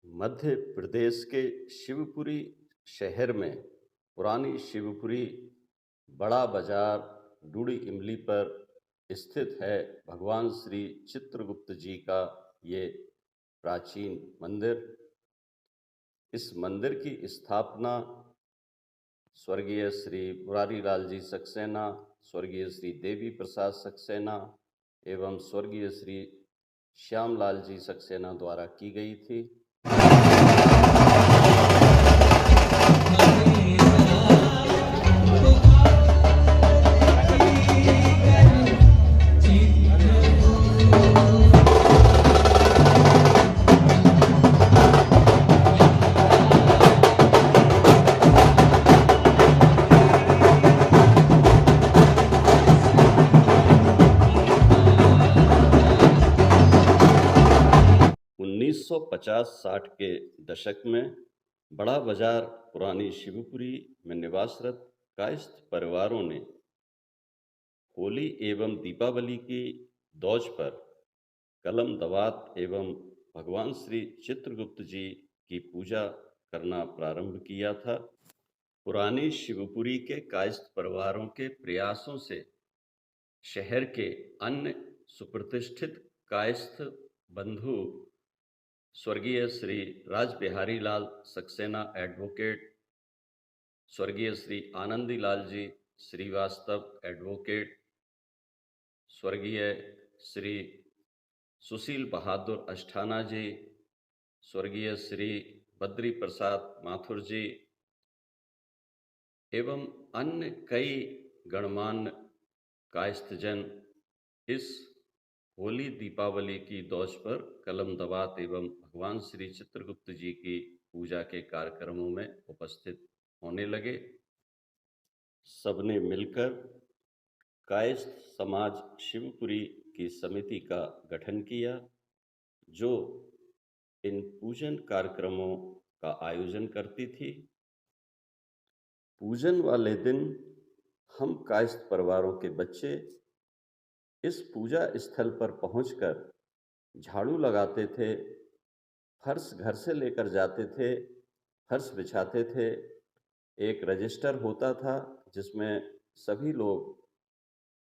मध्य प्रदेश के शिवपुरी शहर में पुरानी शिवपुरी बड़ा बाजार डूडी इमली पर स्थित है भगवान श्री चित्रगुप्त जी का ये प्राचीन मंदिर। इस मंदिर की स्थापना स्वर्गीय श्री मुरारी लाल जी सक्सेना, स्वर्गीय श्री देवी प्रसाद सक्सेना एवं स्वर्गीय श्री श्यामलाल जी सक्सेना द्वारा की गई थी। 1950-60 के दशक में बड़ा बाजार पुरानी शिवपुरी में निवासरत कायस्थ परिवारों ने होली एवं दीपावली की दौज पर कलम दवात एवं भगवान श्री चित्रगुप्त जी की पूजा करना प्रारंभ किया था। पुरानी शिवपुरी के कायस्थ परिवारों के प्रयासों से शहर के अन्य सुप्रतिष्ठित कायस्थ बंधु स्वर्गीय श्री राजबिहारी लाल सक्सेना एडवोकेट, स्वर्गीय श्री आनंदी लाल जी श्रीवास्तव एडवोकेट, स्वर्गीय श्री सुशील बहादुर अष्ठाना जी, स्वर्गीय श्री बद्री प्रसाद माथुर जी एवं अन्य कई गणमान्य कायस्थजन इस होली दीपावली की दौज पर कलम दवात एवं भगवान श्री चित्रगुप्त जी की पूजा के कार्यक्रमों में उपस्थित होने लगे। सबने मिलकर कायस्थ समाज शिवपुरी की समिति का गठन किया, जो इन पूजन कार्यक्रमों का आयोजन करती थी। पूजन वाले दिन हम कायस्थ परिवारों के बच्चे इस पूजा स्थल पर पहुंचकर झाड़ू लगाते थे, फर्श घर से लेकर जाते थे, फर्श बिछाते थे। एक रजिस्टर होता था जिसमें सभी लोग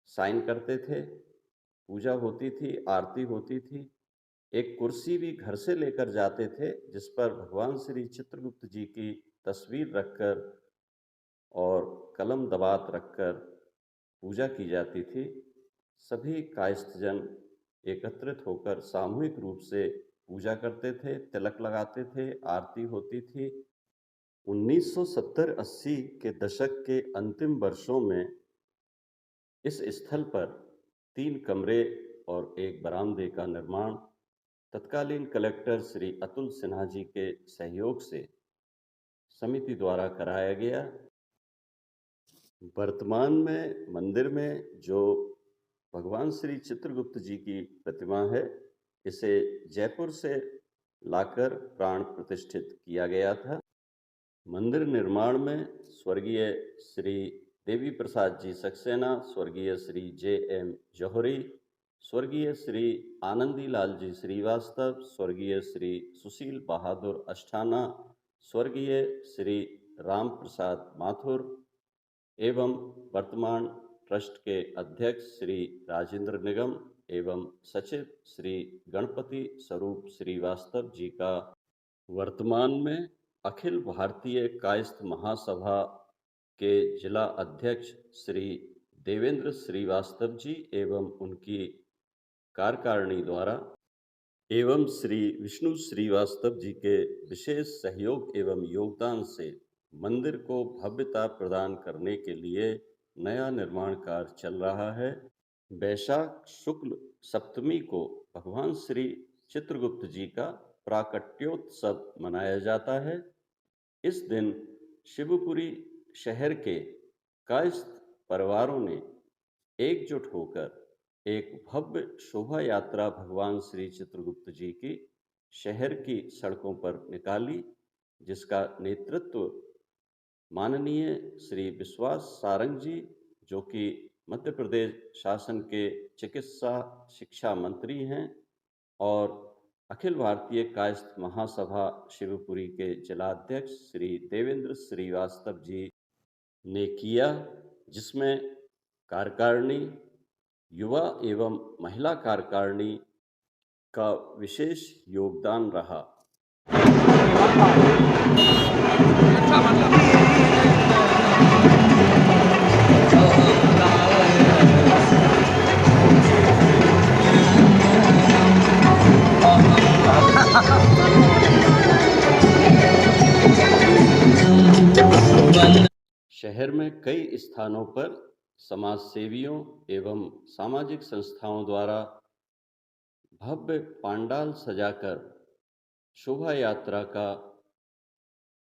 साइन करते थे, पूजा होती थी, आरती होती थी। एक कुर्सी भी घर से लेकर जाते थे जिस पर भगवान श्री चित्रगुप्त जी की तस्वीर रखकर और कलम दवात रखकर पूजा की जाती थी। सभी कायस्थजन एकत्रित होकर सामूहिक रूप से पूजा करते थे, तिलक लगाते थे, आरती होती थी। 1970-80 के दशक के अंतिम वर्षों में इस स्थल पर 3 कमरे और एक बरामदे का निर्माण तत्कालीन कलेक्टर श्री अतुल सिन्हा जी के सहयोग से समिति द्वारा कराया गया। वर्तमान में मंदिर में जो भगवान श्री चित्रगुप्त जी की प्रतिमा है, इसे जयपुर से लाकर प्राण प्रतिष्ठित किया गया था। मंदिर निर्माण में स्वर्गीय श्री देवी प्रसाद जी सक्सेना, स्वर्गीय श्री J.M. जौहरी, स्वर्गीय श्री आनंदी लाल जी श्रीवास्तव, स्वर्गीय श्री सुशील बहादुर अष्ठाना, स्वर्गीय श्री राम प्रसाद माथुर एवं वर्तमान ट्रस्ट के अध्यक्ष श्री राजेंद्र निगम एवं सचिव श्री गणपति स्वरूप श्रीवास्तव जी का वर्तमान में अखिल भारतीय कायस्थ महासभा के जिला अध्यक्ष श्री देवेंद्र श्रीवास्तव जी एवं उनकी कार्यकारिणी द्वारा एवं श्री विष्णु श्रीवास्तव जी के विशेष सहयोग एवं योगदान से मंदिर को भव्यता प्रदान करने के लिए नया निर्माण कार्य चल रहा है। वैशाख शुक्ल सप्तमी को भगवान श्री चित्रगुप्त जी का प्राकट्योत्सव मनाया जाता है। इस दिन शिवपुरी शहर के कायस्थ परिवारों ने एकजुट होकर एक भव्य शोभा यात्रा भगवान श्री चित्रगुप्त जी की शहर की सड़कों पर निकाली, जिसका नेतृत्व माननीय श्री विश्वास सारंग जी, जो कि मध्य प्रदेश शासन के चिकित्सा शिक्षा मंत्री हैं, और अखिल भारतीय कायस्थ महासभा शिवपुरी के जिलाध्यक्ष श्री देवेंद्र श्रीवास्तव जी ने किया, जिसमें कार्यकारिणी, युवा एवं महिला कार्यकारिणी का विशेष योगदान रहा। शहर में कई स्थानों पर समाज सेवियों एवं सामाजिक संस्थाओं द्वारा भव्य पंडाल सजाकर शोभा यात्रा का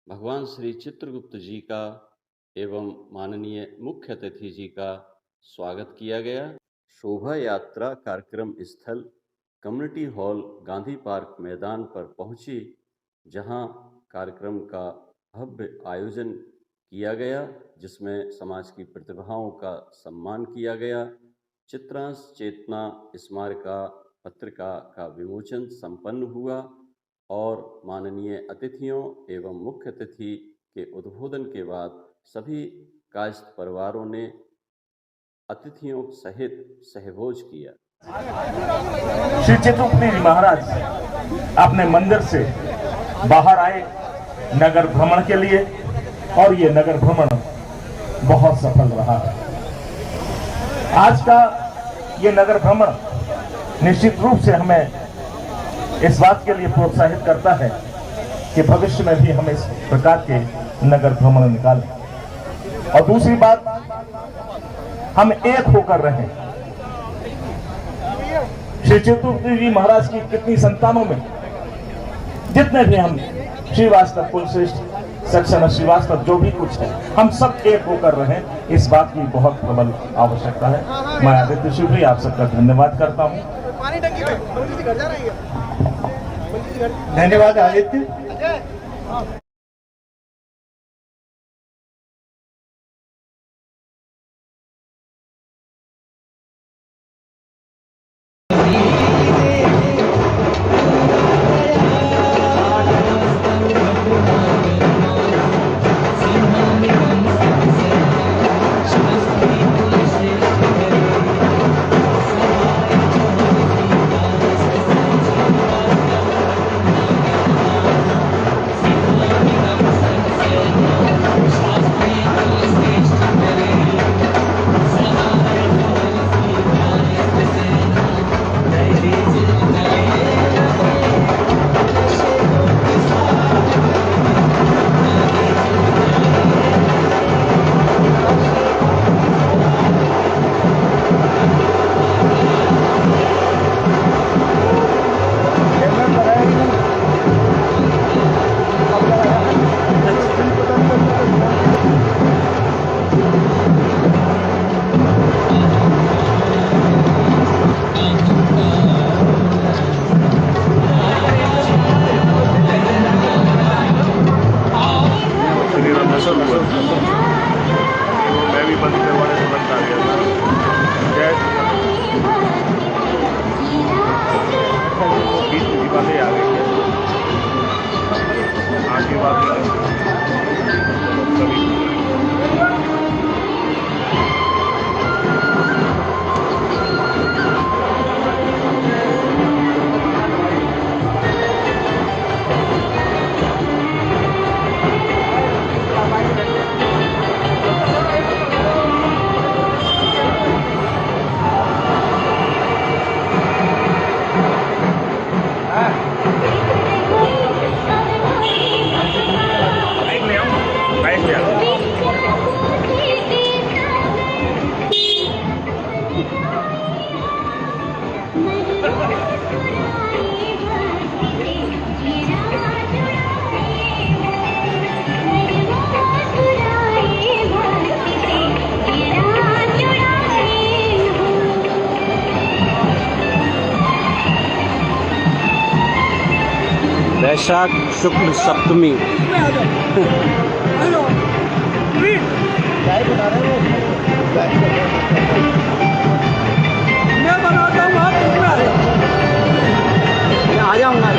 भगवान श्री चित्रगुप्त जी का एवं माननीय मुख्य अतिथि जी का स्वागत किया गया। शोभा यात्रा कार्यक्रम स्थल कम्युनिटी हॉल गांधी पार्क मैदान पर पहुंची, जहां कार्यक्रम का भव्य आयोजन किया गया, जिसमें समाज की प्रतिभाओं का सम्मान किया गया। चित्रांश चेतना स्मारिका पत्रिका का विमोचन संपन्न हुआ और माननीय अतिथियों एवं मुख्य अतिथि के उद्बोधन के बाद सभी कायस्थ परिवारों ने अतिथियों सहित सहभोज किया। श्री चित्रगुप्त जी महाराज अपने मंदिर से बाहर आए नगर भ्रमण के लिए, और ये नगर भ्रमण बहुत सफल रहा। आज का ये नगर भ्रमण निश्चित रूप से हमें इस बात के लिए प्रोत्साहित करता है कि भविष्य में भी हम इस प्रकार के नगर भ्रमण निकालें। और दूसरी बात, हम एक होकर रहें। श्री चित्रगुप्त जी महाराज की कितनी संतानों में जितने भी हम श्रीवास्तव कुलश्रेष्ठ सक्सेना श्रीवास्तव जो भी कुछ है, हम सब एक होकर रहें, इस बात की बहुत प्रबल आवश्यकता है। मैं आदित्य शिवपुरी आप सबका धन्यवाद करता हूं। धन्यवाद आदित्य। वैशाख शुक्ल सप्तमी मैं बनाता हूँ। आ जाऊंगा।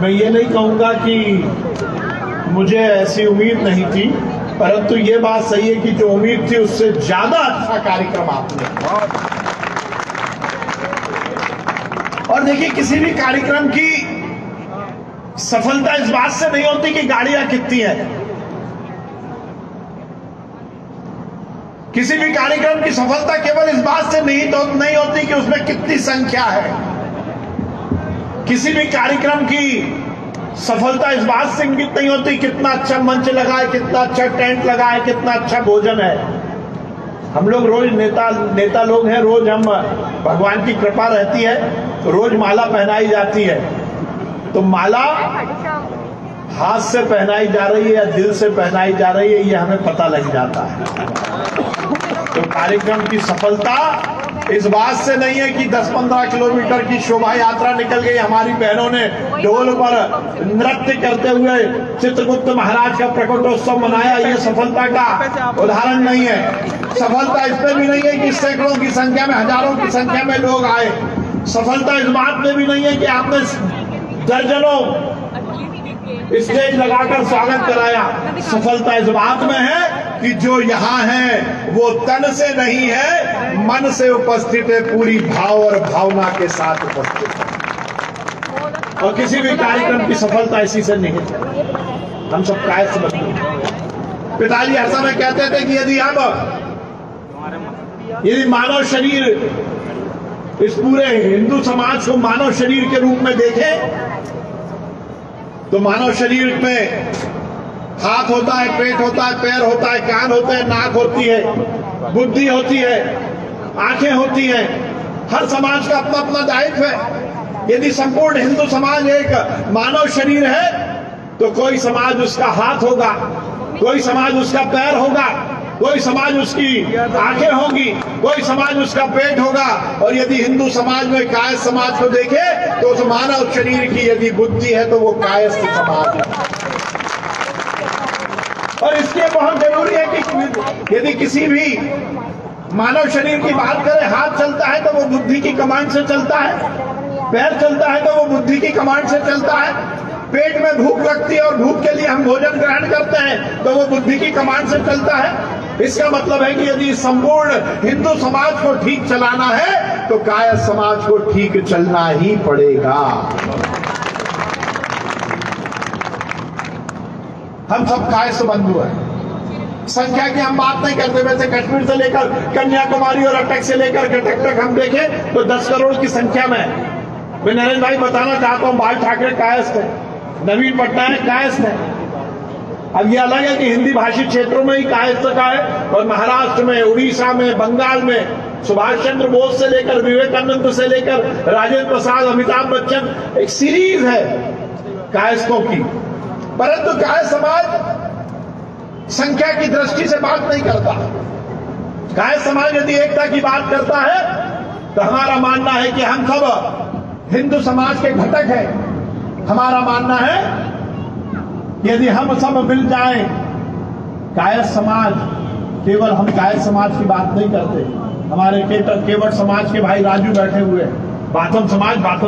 मैं ये नहीं कहूंगा कि मुझे ऐसी उम्मीद नहीं थी, परंतु ये बात सही है कि जो उम्मीद थी उससे ज्यादा अच्छा कार्यक्रम आपने। और देखिए, किसी भी कार्यक्रम की सफलता इस बात से नहीं होती कि गाड़ियां कितनी है। किसी भी कार्यक्रम की सफलता केवल इस बात से नहीं होती कि उसमें कितनी संख्या है। किसी भी कार्यक्रम की सफलता इस बात से इंगित नहीं होती कितना अच्छा मंच लगा है, कितना अच्छा टेंट लगा है, कितना अच्छा भोजन है। हम लोग रोज नेता लोग हैं, रोज हम भगवान की कृपा रहती है तो रोज माला पहनाई जाती है। तो माला हाथ से पहनाई जा रही है या दिल से पहनाई जा रही है, ये हमें पता लग जाता है। तो कार्यक्रम की सफलता इस बात से नहीं है कि 10-15 किलोमीटर की शोभा यात्रा निकल गई, हमारी बहनों ने ढोल पर नृत्य करते हुए चित्रगुप्त महाराज का प्रकटोत्सव मनाया, ये सफलता का उदाहरण नहीं है। सफलता इस पे भी नहीं है कि सैकड़ों की संख्या में, हजारों की संख्या में लोग आए। सफलता इस बात में भी नहीं है कि आपने दर्जनों स्टेज लगाकर स्वागत कराया। सफलता इस बात में है कि जो यहाँ है वो तन से नहीं है, मन से उपस्थित है, पूरी भाव और भावना के साथ उपस्थित है। और किसी भी कार्यक्रम की सफलता इसी से नहीं है। हम सब कायद से बनते। पिताजी हर समय कहते थे कि यदि मानव शरीर, इस पूरे हिंदू समाज को मानव शरीर के रूप में देखें तो मानव शरीर में हाथ होता है, पेट होता है, पैर होता है, कान होते हैं, नाक होती है, बुद्धि होती है, आंखें होती हैं। हर समाज का अपना अपना दायित्व है। यदि संपूर्ण हिंदू समाज एक मानव शरीर है तो कोई समाज उसका हाथ होगा, कोई समाज उसका पैर होगा, कोई समाज उसकी आंखें होगी, कोई समाज उसका पेट होगा। और यदि हिंदू समाज में कायस्थ समाज को देखे तो उस मानव शरीर की यदि बुद्धि है तो वो कायस्थ समाज है। और इसलिए बहुत जरूरी है कि यदि किसी भी मानव शरीर की बात करें, हाथ चलता है तो वो बुद्धि की कमांड से चलता है, पैर चलता है तो वो बुद्धि की कमांड से चलता है, पेट में भूख लगती है और भूख के लिए हम भोजन ग्रहण करते हैं तो वो बुद्धि की कमांड से चलता है। इसका मतलब है कि यदि संपूर्ण हिंदू समाज को ठीक चलाना है तो कायस्थ समाज को ठीक चलना ही पड़ेगा। हम सब कायस्थ बंधु हैं। संख्या की हम बात नहीं करते। वैसे कश्मीर से लेकर कन्याकुमारी और अटक से लेकर कटक तक हम देखें तो 10 करोड़ की संख्या में मैं नरेंद्र भाई बताना चाहता हूं, बाल ठाकरे कायस्थ है, नवीन पटनायक कायस्थ है। अब ये अलग है कि हिंदी भाषी क्षेत्रों में ही कायस्थ का है, और महाराष्ट्र में, उड़ीसा में, बंगाल में सुभाष चंद्र बोस से लेकर विवेकानंद से लेकर राजेंद्र प्रसाद, अमिताभ बच्चन, एक सीरीज है कायस्थों की। परंतु कायस्थ समाज संख्या की दृष्टि से बात नहीं करता। कायस्थ समाज यदि एकता की बात करता है तो हमारा मानना है कि हम सब हिंदू समाज के घटक हैं। हमारा मानना है यदि हम सब मिल जाएं, कायस्थ समाज, केवल हम कायस्थ समाज की बात नहीं करते। हमारे केवट समाज के भाई राजू बैठे हुए हैं, बाथम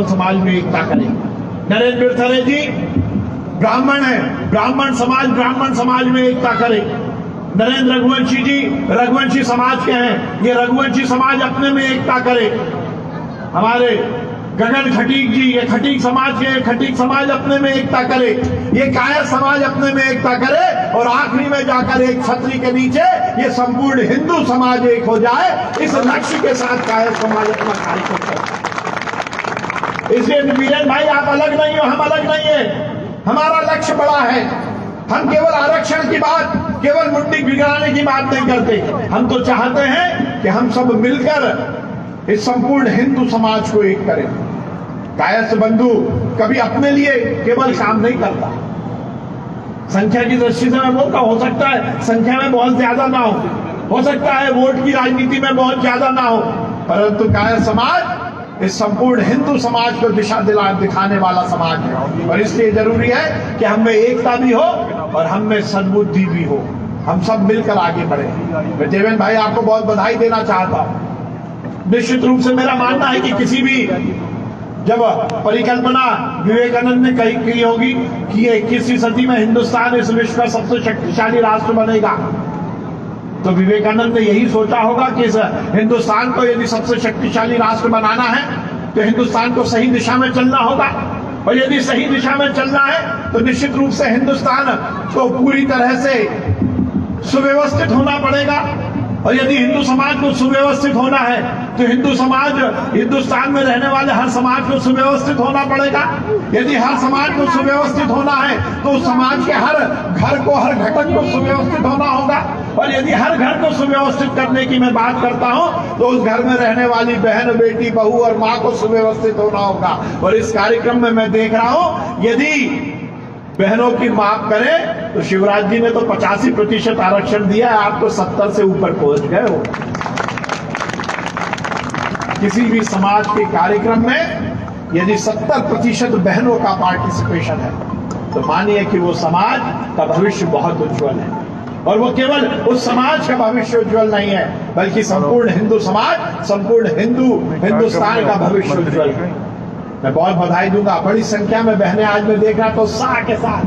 समाज में एकता करें। नरेंद्र बिरथरे जी ब्राह्मण है, ब्राह्मण समाज में एकता करें। नरेंद्र रघुवंशी जी रघुवंशी समाज के हैं, ये रघुवंशी समाज अपने में एकता करे। हमारे गगन खटीक जी, ये खटीक समाज के, खटीक समाज अपने में एकता करे। ये कायस्थ समाज अपने में एकता करे और आखिरी में जाकर एक छतरी के नीचे ये संपूर्ण हिंदू समाज एक हो जाए, इस लक्ष्य के साथ कायस्थ समाज अपना कार्यक्रम करे। इसलिए वीरेन भाई, आप अलग नहीं हो, हम अलग नहीं है। हमारा लक्ष्य बड़ा है। हम केवल आरक्षण की बात, केवल मुट्ठी गिराने की बात नहीं करते। हम तो चाहते हैं कि हम सब मिलकर इस संपूर्ण हिंदू समाज को एक करें। कायस्थ बंधु कभी अपने लिए केवल काम नहीं करता। संख्या की दृष्टि से मैं बोलता, हो सकता है संख्या में बहुत ज्यादा ना हो सकता है वोट की राजनीति में बहुत ज्यादा ना हो, परंतु कायस्थ समाज इस संपूर्ण हिंदू समाज को दिशा दिखाने वाला समाज है। और इसलिए जरूरी है कि हम में एकता भी हो और हम में सद्बुद्धि भी हो। हम सब मिलकर आगे बढ़े। मैं देवेंद्र भाई आपको बहुत बधाई देना चाहता हूं। निश्चित रूप से मेरा मानना है कि किसी भी जब परिकल्पना विवेकानंद ने की होगी कि 21वीं सदी में हिंदुस्तान इस विश्व का सबसे शक्तिशाली राष्ट्र बनेगा, तो विवेकानंद ने यही सोचा होगा कि इस हिंदुस्तान को यदि सबसे शक्तिशाली राष्ट्र बनाना है तो हिंदुस्तान को सही दिशा में चलना होगा, और यदि सही दिशा में चलना है तो निश्चित रूप से हिंदुस्तान को पूरी तरह से सुव्यवस्थित होना पड़ेगा। और यदि हिंदू समाज को सुव्यवस्थित होना है तो हिंदुस्तान में रहने वाले हर समाज को सुव्यवस्थित होना पड़ेगा। यदि हर समाज को सुव्यवस्थित होना है तो उस समाज के हर घर को, हर घटक को सुव्यवस्थित होना होगा। और यदि हर घर को सुव्यवस्थित करने की मैं बात करता हूं तो उस घर में रहने वाली बहन, बेटी, बहू और मां को सुव्यवस्थित होना होगा। और इस कार्यक्रम में मैं देख रहा हूं, यदि बहनों की माफ करें तो शिवराज जी ने तो 85% आरक्षण दिया है, आप तो 70 से ऊपर पहुंच गए हो। किसी भी समाज के कार्यक्रम में यदि 70% बहनों का पार्टिसिपेशन है तो मानिए कि वो समाज का भविष्य बहुत उज्जवल है। और वो केवल उस समाज का भविष्य उज्जवल नहीं है, बल्कि संपूर्ण हिंदू समाज, संपूर्ण हिंदुस्तान का भविष्य उज्जवल है। मैं बहुत बधाई दूंगा। बड़ी संख्या में बहनें आज मैं देख रहा तो उत्साह के साथ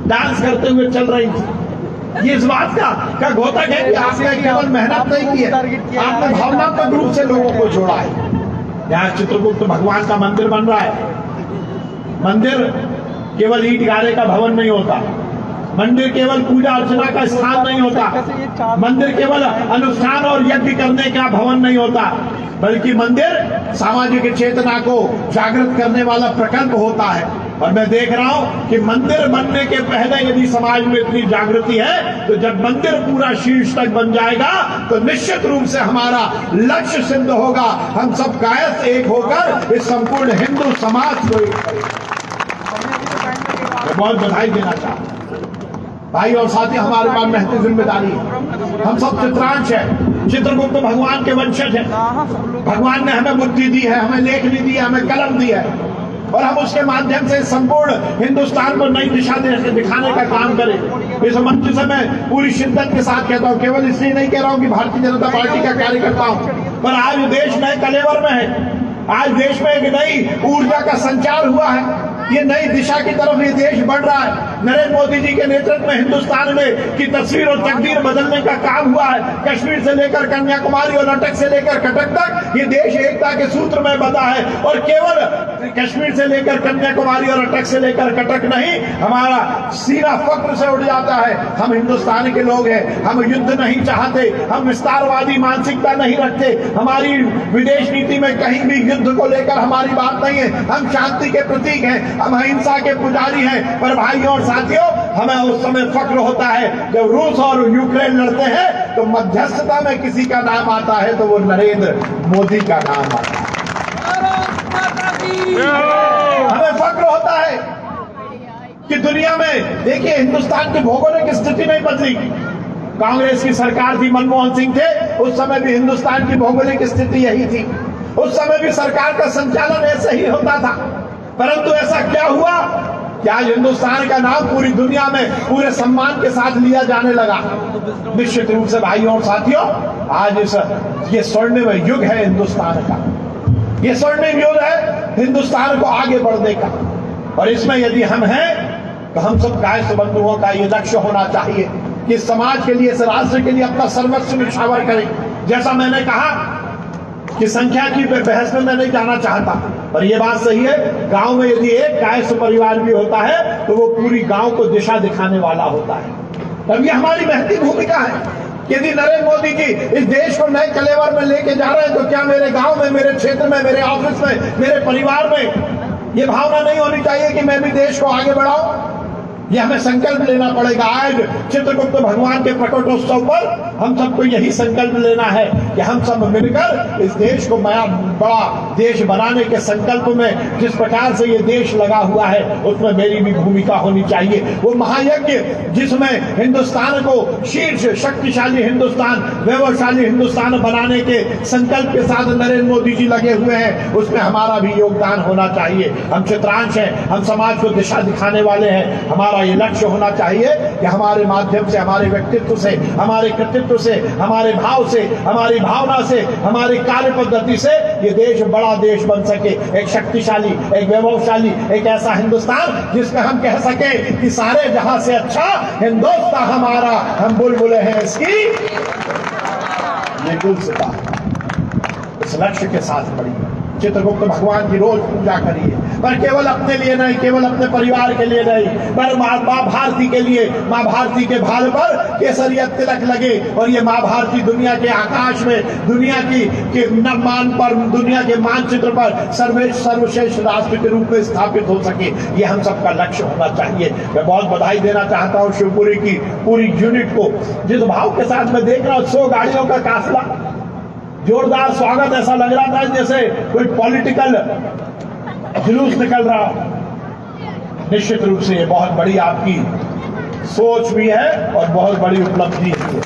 डांस करते हुए चल रही थी। ये इस बात का घोतक है कि आपने केवल मेहनत नहीं की है, आपने भावनात्मक रूप से लोगों को जोड़ा है। यहाँ चित्रगुप्त भगवान का मंदिर बन रहा है। मंदिर केवल ईंट गारे का भवन नहीं होता, मंदिर केवल पूजा अर्चना का स्थान नहीं होता, मंदिर केवल अनुष्ठान और यज्ञ करने का भवन नहीं होता, बल्कि मंदिर सामाजिक चेतना को जागृत करने वाला प्रकल्प होता है। और मैं देख रहा हूं कि मंदिर बनने के पहले यदि समाज में इतनी जागृति है तो जब मंदिर पूरा शीर्ष तक बन जाएगा तो निश्चित रूप से हमारा लक्ष्य सिद्ध होगा। हम सब कायस्थ एक होकर इस संपूर्ण हिंदू समाज को एक करेंगे। मैं बहुत बधाई देना चाहता हूं भाई और साथी, हमारे पास महती जिम्मेदारी है। हम सब चित्रांश है, चित्रगुप्त भगवान के वंशज हैं। भगवान ने हमें बुद्धि दी है, हमें लेखनी दी है, हमें कलम दी है, और हम उसके माध्यम से संपूर्ण हिंदुस्तान को नई दिशा दिखाने का काम करें। इस मंच से मैं पूरी शिद्दत के साथ कहता हूं, केवल इसलिए नहीं कह रहा हूं कि भारतीय जनता पार्टी का कार्यकर्ता हूं, पर आज देश नए कलेवर में है। आज देश में एक नई ऊर्जा का संचार हुआ है, ये नई दिशा की तरफ ये देश बढ़ रहा है। नरेंद्र मोदी जी के नेतृत्व में हिंदुस्तान में की तस्वीर और तकदीर बदलने का काम हुआ है। कश्मीर से लेकर कन्याकुमारी और लटक से लेकर कटक तक ये देश एकता के सूत्र में बंधा है। और केवल कश्मीर से लेकर कन्याकुमारी और लटक से लेकर कटक नहीं, हमारा सीना फक्र से उड़ जाता है। हम हिंदुस्तान के लोग हैं, हम युद्ध नहीं चाहते, हम विस्तारवादी मानसिकता नहीं रखते, हमारी विदेश नीति में कहीं भी युद्ध को लेकर हमारी बात नहीं है। हम शांति के प्रतीक हैं, हम अहिंसा के पुजारी हैं। पर भाइयों और साथियों, हमें उस समय फक्र होता है जब रूस और यूक्रेन लड़ते हैं तो मध्यस्थता में किसी का नाम आता है तो वो नरेंद्र मोदी का नाम आता है। हमें फक्र होता है कि दुनिया में देखिए, हिंदुस्तान की भौगोलिक स्थिति नहीं बदली। कांग्रेस की सरकार थी, मनमोहन सिंह थे, उस समय भी हिंदुस्तान की भौगोलिक स्थिति यही थी। उस समय भी सरकार का संचालन ऐसे ही होता था। परंतु ऐसा क्या हुआ कि आज हिंदुस्तान का नाम पूरी दुनिया में पूरे सम्मान के साथ लिया जाने लगा। निश्चित रूप से भाइयों और साथियों, आज ये स्वर्णिम युग है हिंदुस्तान का, ये स्वर्णिम युग है हिंदुस्तान को आगे बढ़ने का। और इसमें यदि हम हैं तो हम सब कायस्थ बंधुओं का ये लक्ष्य होना चाहिए कि समाज के लिए, इस राष्ट्र के लिए अपना सर्वस्व निछावर करें। जैसा मैंने कहा कि संख्या की बहस में मैं नहीं जाना चाहता, पर यह बात सही है, गांव में यदि एक कायस्थ परिवार भी होता है तो वो पूरी गांव को दिशा दिखाने वाला होता है। तब ये हमारी महती भूमिका है। यदि नरेंद्र मोदी जी इस देश को नए कलेवर में लेके जा रहे हैं तो क्या मेरे गांव में, मेरे क्षेत्र में, मेरे ऑफिस में, मेरे परिवार में ये भावना नहीं होनी चाहिए कि मैं भी देश को आगे बढ़ाऊं? ये हमें संकल्प लेना पड़ेगा। आज चित्रगुप्त भगवान के प्रकटोत्सव पर हम सबको यही संकल्प लेना है कि हम सब मिलकर इस देश को बड़ा देश बनाने के संकल्प में जिस प्रकार से ये देश लगा हुआ है उसमें मेरी भी भूमिका होनी चाहिए। वो महायज्ञ जिसमें हिंदुस्तान को शीर्ष शक्तिशाली हिंदुस्तान, वैभवशाली हिंदुस्तान बनाने के संकल्प के साथ नरेंद्र मोदी जी लगे हुए हैं, उसमें हमारा भी योगदान होना चाहिए। हम चित्रांश हैं, हम समाज को दिशा दिखाने वाले हैं। हमारा ये लक्ष्य होना चाहिए कि हमारे माध्यम से, हमारे व्यक्तित्व से, हमारे कृतित्व से, हमारे भाव से, हमारी भावना से, हमारी कार्य पद्धति से ये देश बड़ा देश बन सके, एक शक्तिशाली, एक वैभवशाली, एक ऐसा हिंदुस्तान जिसमें हम कह सके कि सारे जहां से अच्छा हिंदुस्तान हमारा, हम बुलबुलें हैं इसकी ये गुलसिता। इस लक्ष्य के साथ बढ़िए, चित्रगुप्त भगवान की रोज पूजा करिए, पर केवल अपने लिए नहीं, केवल अपने परिवार के लिए नहीं, पर माँ भारती के लिए, माँ भारती के भाल पर केसरिया तिलक लगे और ये माँ भारती दुनिया के आकाश में, दुनिया के मान पर, दुनिया के मानचित्र पर सर्वश्रेष्ठ राष्ट्र के रूप में स्थापित हो सके, ये हम सबका लक्ष्य होना चाहिए। मैं बहुत बधाई देना चाहता हूँ शिवपुरी की पूरी यूनिट को, जिस भाव के साथ मैं देख रहा हूँ 100 गाड़ियों का काफिला, जोरदार स्वागत, ऐसा लग रहा था जैसे कोई पॉलिटिकल जुलूस निकल रहा। निश्चित रूप से ये बहुत बड़ी आपकी सोच भी है और बहुत बड़ी उपलब्धि भी है।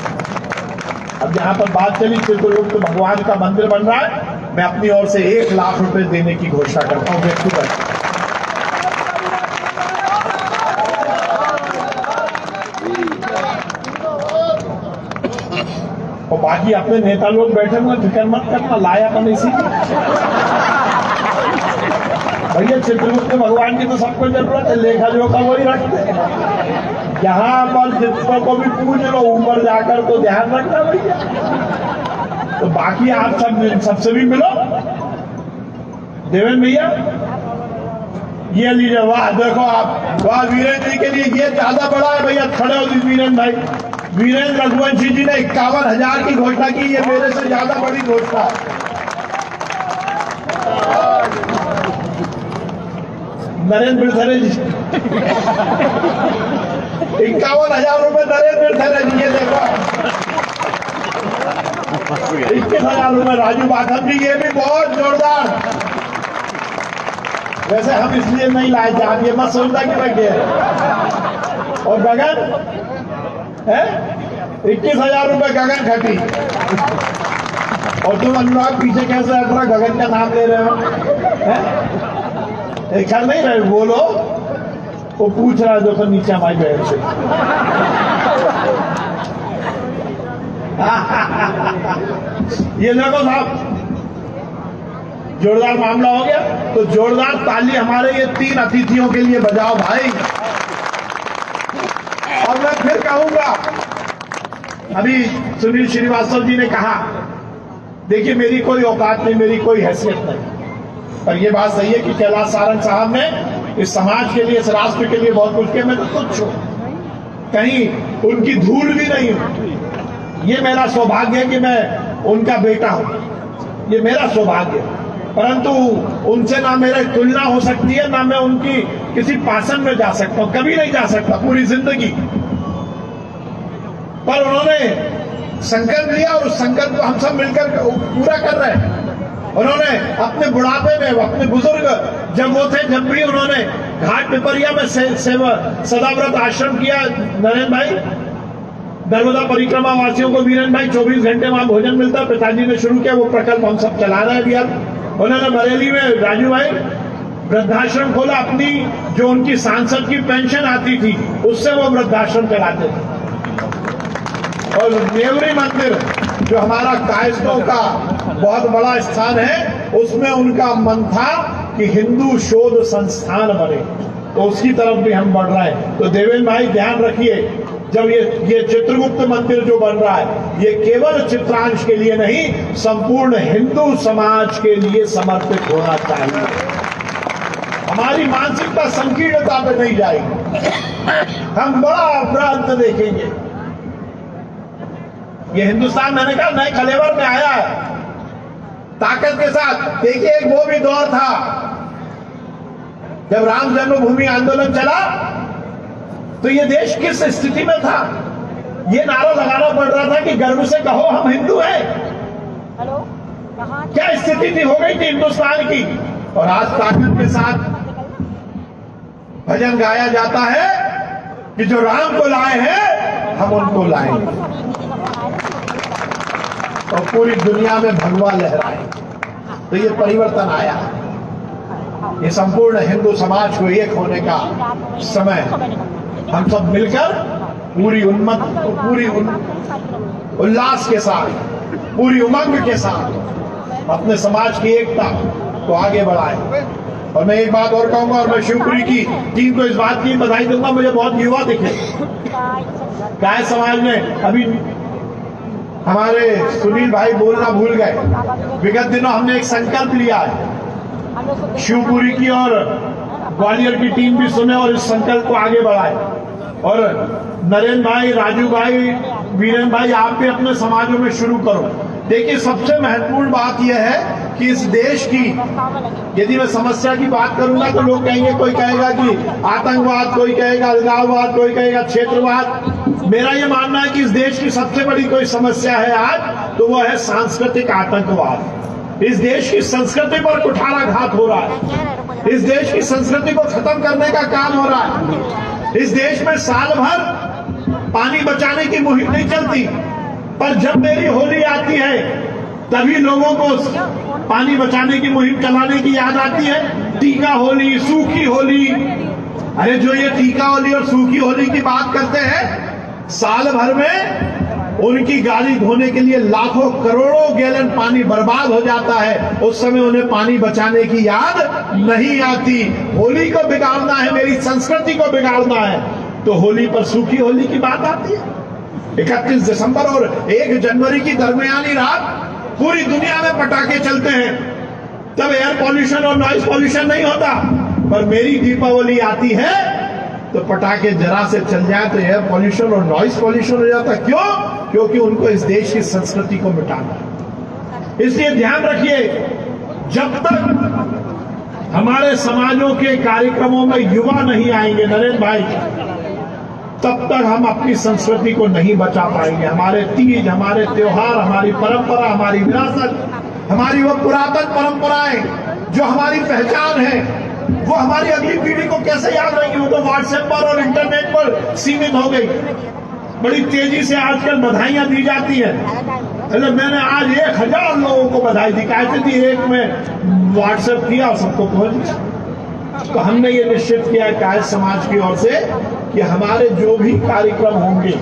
अब यहाँ पर बात चली चित्रगुप्त भगवान का मंदिर बन रहा है, मैं अपनी ओर से 1 लाख रुपए देने की घोषणा करता हूँ व्यक्तिगत। और बाकी अपने नेता लोग बैठे हुए, फिक्र मत करना, लाया अपन इसी भैया चित्रगुप्त भगवान की तो सबको जरूरत है, लेखा जोखा वही रखते हैं। यहाँ पर जितनों को भी पूछ लो ऊपर जाकर तो ध्यान रखना भैया। तो बाकी आप सबसे भी मिलो। देवेंद्र भैया ये लीजिए, वाह देखो आप, वाह वीरेंद्र जी के लिए ये ज्यादा बड़ा है भैया, खड़े हो वीरेंद्र भाई। वीरेंद्र रघुवंशी जी ने 51,000 की घोषणा की, ये मेरे से ज्यादा बड़ी घोषणा है। नरेंद्र बिरथरे जी 51,000 रुपए नरेंद्र बिरथरे जी, ये देखो 21,000 रुपए राजू बाथम जी, ये भी बहुत जोरदार। वैसे हम इसलिए नहीं लाए थे, आप ये मत सोचना कि मैं गया। और गगन है 21,000 रुपए गगन खटी। और तुम अनुराग पीछे कैसे हट रहा, गगन का नाम ले रहे हो, एक ख्याल नहीं रहे, बोलो। वो पूछ रहा है देखो नीचे हमारी बहन से। ये देखो साहब, जोरदार मामला हो गया। तो जोरदार ताली हमारे ये 3 अतिथियों के लिए बजाओ भाई। और मैं फिर कहूंगा, अभी सुनील श्रीवास्तव जी ने कहा, देखिए मेरी कोई औकात नहीं, मेरी कोई हैसियत नहीं, पर यह बात सही है कि कैलाश सारंग साहब ने इस समाज के लिए, इस राष्ट्र के लिए बहुत कुछ किया। मैं तो तुच्छ हूं, कहीं उनकी धूल भी नहीं हूं। ये मेरा सौभाग्य है कि मैं उनका बेटा हूं, ये मेरा सौभाग्य है। परंतु उनसे ना मेरी तुलना हो सकती है, ना मैं उनकी किसी पासन में जा सकता हूं, कभी नहीं जा सकता पूरी जिंदगी। पर उन्होंने संकल्प लिया और उस संकल्प को हम सब मिलकर पूरा कर रहे हैं। उन्होंने अपने बुढ़ापे में, अपने बुजुर्ग जब वो थे, जब भी उन्होंने घाट पिपरिया में सदाव्रत आश्रम किया। नरेंद्र भाई, नर्मदा परिक्रमा वासियों को वीरेंद्र भाई 24 घंटे वहां भोजन मिलता है, पिताजी ने शुरू किया, वो प्रकल्प हम सब चला रहे हैं अभी। उन्होंने बरेली में राजू भाई वृद्धाश्रम खोला, अपनी जो उनकी सांसद की पेंशन आती थी उससे वो वृद्धाश्रम चलाते थे। और नेवरी मंदिर जो हमारा कायस्थों का बहुत बड़ा स्थान है, उसमें उनका मन था कि हिंदू शोध संस्थान बने, तो उसकी तरफ भी हम बढ़ रहे हैं। तो देवेंद्र भाई ध्यान रखिए, जब ये चित्रगुप्त मंदिर जो बन रहा है, ये केवल चित्रांश के लिए नहीं, संपूर्ण हिंदू समाज के लिए समर्पित होना चाहिए। हमारी मानसिकता संकीर्णता पे नहीं जाएगी, हम बड़ा अपराध देखेंगे। ये हिंदुस्तान, मैंने कहा, नए कलेवर में आया है ताकत के साथ। देखिए एक वो भी दौर था जब राम जन्मभूमि आंदोलन चला, तो ये देश किस स्थिति में था। ये नारा लगाना पड़ रहा था कि गर्व से कहो हम हिंदू हैं। हेलो, क्या स्थिति थी, हो गई थी हिंदुस्तान की। और आज ताकत के साथ भजन गाया जाता है कि जो राम को लाए हैं हम उनको लाएंगे, और पूरी दुनिया में भगवा लहराए। तो ये परिवर्तन आया, ये संपूर्ण हिंदू समाज को एक होने का समय। हम सब मिलकर पूरी उल्लास के साथ, पूरी उमंग के साथ अपने समाज की एकता को आगे बढ़ाए। और मैं एक बात और कहूंगा, और मैं शिवपुरी की टीम को इस बात की बधाई दूंगा, मुझे बहुत युवा दिखे गाय समाज में। अभी हमारे सुनील भाई बोलना भूल गए, विगत दिनों हमने एक संकल्प लिया है, शिवपुरी की और ग्वालियर की टीम भी सुने और इस संकल्प को आगे बढ़ाए। और नरेंद्र भाई, राजू भाई, वीरेन भाई, आप भी अपने समाजों में शुरू करो। देखिए, सबसे महत्वपूर्ण बात यह है कि इस देश की, यदि मैं समस्या की बात करूंगा तो लोग कहेंगे, कोई कहेगा कि आतंकवाद, कोई कहेगा अलगाववाद, कोई कहेगा क्षेत्रवाद। मेरा यह मानना है कि इस देश की सबसे बड़ी कोई समस्या है आज, तो वह है सांस्कृतिक आतंकवाद। इस देश की संस्कृति पर कुठाराघात हो रहा है, इस देश की संस्कृति को खत्म करने का काम हो रहा है। इस देश में साल भर पानी बचाने की मुहिम नहीं चलती, पर जब मेरी होली आती है तभी लोगों को पानी बचाने की मुहिम चलाने की याद आती है। टीका होली, सूखी होली, अरे जो ये टीका होली और सूखी होली की बात करते हैं, साल भर में उनकी गाड़ी धोने के लिए लाखों करोड़ों गैलन पानी बर्बाद हो जाता है, उस समय उन्हें पानी बचाने की याद नहीं आती। होली को बिगाड़ना है, मेरी संस्कृति को बिगाड़ना है, तो होली पर सूखी होली की बात आती है। 31 दिसंबर और 1 जनवरी की दरमियानी रात पूरी दुनिया में पटाखे चलते हैं, तब एयर पॉल्यूशन और नॉइज पॉल्यूशन नहीं होता, पर मेरी दीपावली आती है तो पटाखे जरा से चल जाए तो एयर पॉल्यूशन और नॉइज पॉल्यूशन हो जाता। क्यों? क्योंकि उनको इस देश की संस्कृति को मिटाना है। इसलिए ध्यान रखिए, जब तक हमारे समाजों के कार्यक्रमों में युवा नहीं आएंगे नरेंद्र भाई, तब तक हम अपनी संस्कृति को नहीं बचा पाएंगे। हमारे तीज, हमारे त्योहार, हमारी परंपरा, हमारी विरासत, हमारी वो पुरातन परंपराएं जो हमारी पहचान है, वो हमारी अगली पीढ़ी को कैसे याद रहेंगी? वो तो व्हाट्सएप पर और इंटरनेट पर सीमित हो गई। बड़ी तेजी से आजकल बधाइयां दी जाती है। मतलब मैंने आज 1000 लोगों को बधाई दी, कैसे दी? एक में व्हाट्सएप किया और सबको पहुंच गया। तो हमने ये निश्चित किया है कायस्थ समाज की ओर से कि हमारे जो भी कार्यक्रम होंगे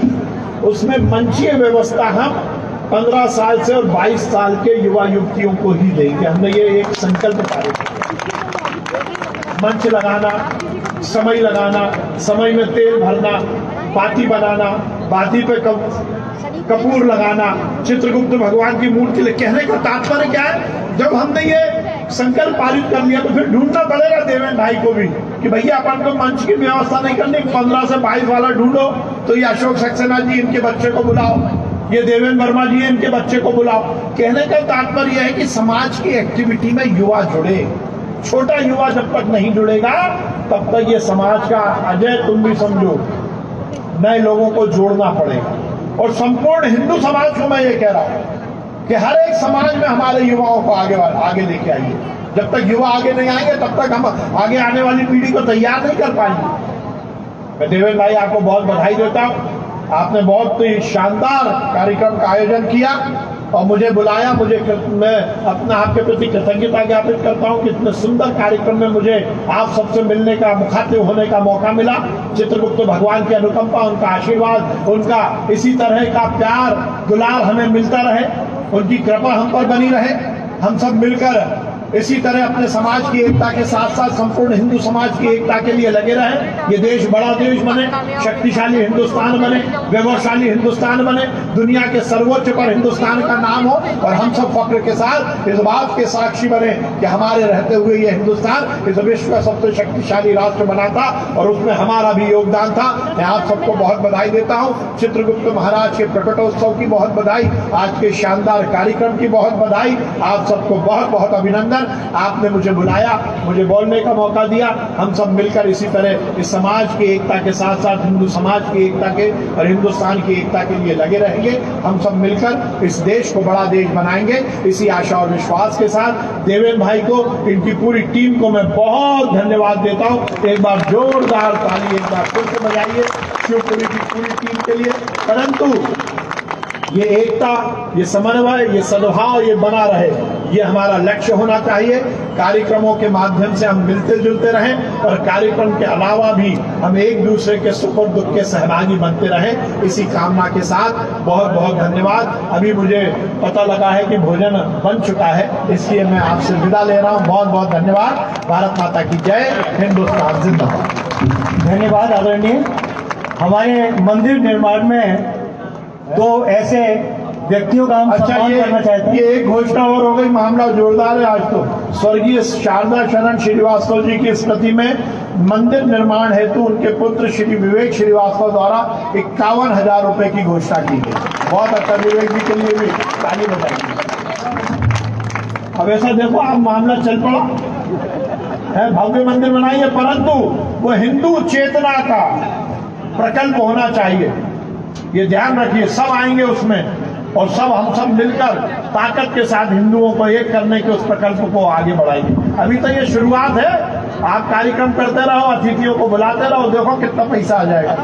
उसमें मंचीय व्यवस्था हम 15 साल से और 22 साल के युवा युवतियों को ही देंगे। हमने ये एक संकल्प कार्यक्रम, मंच लगाना, समय लगाना, समय में तेल भरना, बाती बनाना, बाती पे कपूर लगाना, चित्रगुप्त भगवान की मूर्ति ले। कहने का तात्पर्य क्या है? जब हमने ये संकल्प पारित कर लिया तो फिर ढूंढना पड़ेगा देवेंद्र भाई को भी कि भैया अपन को मंच की व्यवस्था नहीं करनी, 15 से 22 वाला ढूंढो। तो ये अशोक सक्सेना जी, इनके बच्चे को बुलाओ, ये देवेंद्र वर्मा जी, इनके बच्चे को बुलाओ। कहने का तात्पर्य है कि समाज की एक्टिविटी में युवा जुड़े। छोटा युवा जब तक नहीं जुड़ेगा तब तक ये समाज का, अजय तुम भी समझो, नए लोगों को जोड़ना पड़ेगा। और संपूर्ण हिंदू समाज को मैं ये कह रहा हूं कि हर एक समाज में हमारे युवाओं को आगे लेके आइए। जब तक युवा आगे नहीं आएंगे तब तक हम आगे आने वाली पीढ़ी को तैयार नहीं कर पाएंगे। मैं देवेंद्र भाई आपको बहुत बधाई देता हूं, आपने बहुत ही शानदार कार्यक्रम का आयोजन किया और मुझे बुलाया। मैं अपना आपके प्रति कृतज्ञता ज्ञापित करता हूं कि इतने सुंदर कार्यक्रम में मुझे आप सबसे मिलने का, मुखातिब होने का मौका मिला। चित्रगुप्त भगवान की अनुकंपा, उनका आशीर्वाद, उनका इसी तरह का प्यार दुलार हमें मिलता रहे, उनकी कृपा हम पर बनी रहे। हम सब मिलकर इसी तरह अपने समाज की एकता के साथ साथ संपूर्ण हिंदू समाज की एकता के लिए लगे रहे। ये देश बड़ा देश बने, शक्तिशाली हिंदुस्तान बने, वैभवशाली हिंदुस्तान बने, दुनिया के सर्वोच्च पर हिंदुस्तान का नाम हो और हम सब फक्र के साथ इस बात के साक्षी बने कि हमारे रहते हुए ये हिंदुस्तान इस विश्व का सबसे शक्तिशाली राष्ट्र बना था और उसमें हमारा भी योगदान था। मैं आप सबको बहुत बधाई देता हूँ। चित्रगुप्त महाराज के प्रकटोत्सव की बहुत बधाई, आज के शानदार कार्यक्रम की बहुत बधाई। आप सबको बहुत बहुत अभिनंदन। आपने मुझे बुलाया, मुझे बोलने का मौका दिया। हम सब मिलकर इसी तरह इस समाज की एकता के साथ साथ हिंदू समाज की एकता के और हिंदुस्तान की एकता के लिए लगे रहेंगे। हम सब मिलकर इस देश को बड़ा देश बनाएंगे। इसी आशा और विश्वास के साथ देवेंद्र भाई को, इनकी पूरी टीम को मैं बहुत धन्यवाद देता हूं। एक बार जोरदार ताली एक बार फिर से बजाइए शिवपुरी की पूरी टीम के लिए। परंतु ये एकता, ये समन्वय, ये सद्भाव ये बना रहे, ये हमारा लक्ष्य होना चाहिए। कार्यक्रमों के माध्यम से हम मिलते जुलते रहें और कार्यक्रम के अलावा भी हम एक दूसरे के सुख और दुख के सहभागी बनते रहें, इसी कामना के साथ बहुत बहुत धन्यवाद। अभी मुझे पता लगा है कि भोजन बन चुका है, इसलिए मैं आपसे विदा ले रहा हूँ। बहुत बहुत धन्यवाद। भारत माता की जय, हिंदुस्तान जिंदाबाद। धन्यवाद आदरणीय। हमारे मंदिर निर्माण में दो ऐसे व्यक्तियों का हम सम्मान करना चाहते हैं। ये एक घोषणा और हो गई, मामला जोरदार है आज तो। स्वर्गीय शारदा शरण श्रीवास्तव जी की स्मृति में मंदिर निर्माण हेतु उनके पुत्र श्री विवेक श्रीवास्तव द्वारा 51,000 रुपए की घोषणा की गई। बहुत अच्छा, विवेक जी के लिए भी ताली बजाइए। अब ऐसा देखो, आप मामला चल पड़ा है, भव्य मंदिर बनाइए, परंतु वो हिंदू चेतना का प्रकल्प होना चाहिए, ये ध्यान रखिए। सब आएंगे उसमें और हम सब मिलकर ताकत के साथ हिंदुओं को एक करने के उस प्रकल्प को आगे बढ़ाएंगे। अभी तो ये शुरुआत है, आप कार्यक्रम करते रहो, अतिथियों को बुलाते रहो, देखो कितना पैसा आ जाएगा।